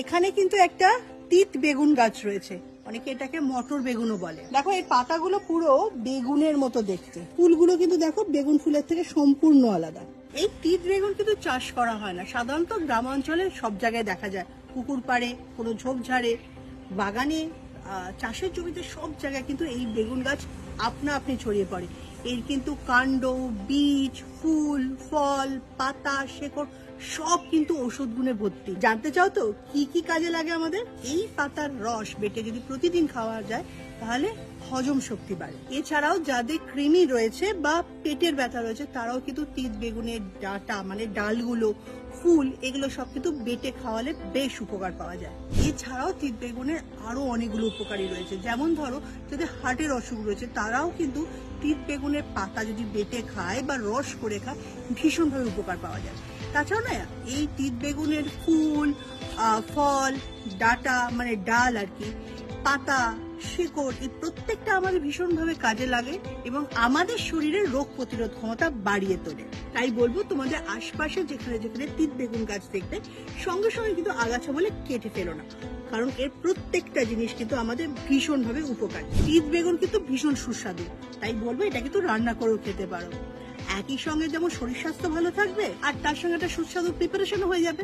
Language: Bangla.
এখানে কিন্তু একটা তিত বেগুন গাছ রয়েছে, অনেকে এটাকে মটর বেগুনও বলে। দেখো এই পাতাগুলো পুরো বেগুনের মতো দেখতে, ফুলগুলো কিন্তু দেখো বেগুন ফুলের থেকে সম্পূর্ণ আলাদা। এই তিত বেগুন কিন্তু চাষ করা হয় না, সাধারণত গ্রামাঞ্চলে সব জায়গায় দেখা যায়, পুকুর পাড়ে, কোনো ঝোপঝাড়ে, বাগানে, চাষের জমিতে, সব জায়গায় কিন্তু এই বেগুন গাছ আপনা আপনি ছড়িয়ে পড়ে। এর কিন্তু কাণ্ড, বীজ, ফুল, ফল, পাতা, শেকড় সব কিন্তু ওষুধ গুণে ভর্তি। জানতে চাও তো কি কি কাজে লাগে আমাদের? এই পাতার রস বেটে যদি প্রতিদিন খাওয়া যায় তাহলে হজম শক্তি বাড়ে। এছাড়াও যাদের কৃমি রয়েছে বা পেটের ব্যথা রয়েছে তারাও কিন্তু তিত বেগুনের ডাটা মানে ডালগুলো, ফুল, এগুলো সব কিন্তু বেটে খাওয়ালে বেশ উপকার পাওয়া যায়। এছাড়াও তিত বেগুনের আরো অনেকগুলো উপকারী রয়েছে, যেমন ধরো যাদের হার্টের অসুখ রয়েছে তারাও কিন্তু তিত বেগুনের পাতা যদি বেটে খায় বা রস করে খায় ভীষণভাবে উপকার পাওয়া যায়। তাছাড়া না এই তিত বেগুনের ফুল, ফল, ডাটা মানে ডাল আর কি, পাতা, শিকড়, এই প্রত্যেকটা আমাদের ভীষণভাবে কাজে লাগে এবং আমাদের শরীরের রোগ প্রতিরোধ ক্ষমতা বাড়িয়ে তোলে। তাই বলবো তোমাদের আশপাশে যেখানে যেখানে তিত বেগুন গাছ দেখবে সঙ্গে সঙ্গে কিন্তু আগাছা বলে কেটে ফেলো না, কারণ এর প্রত্যেকটা জিনিস কিন্তু আমাদের ভীষণভাবে উপকারী। তিত বেগুন কিন্তু ভীষণ সুস্বাদু, তাই বলবো এটা কিন্তু রান্না করেও খেতে পারো। একই সঙ্গে যেমন শরীর স্বাস্থ্য ভালো থাকবে আর তার সঙ্গে একটা সুস্বাদু প্রিপারেশনও হয়ে যাবে।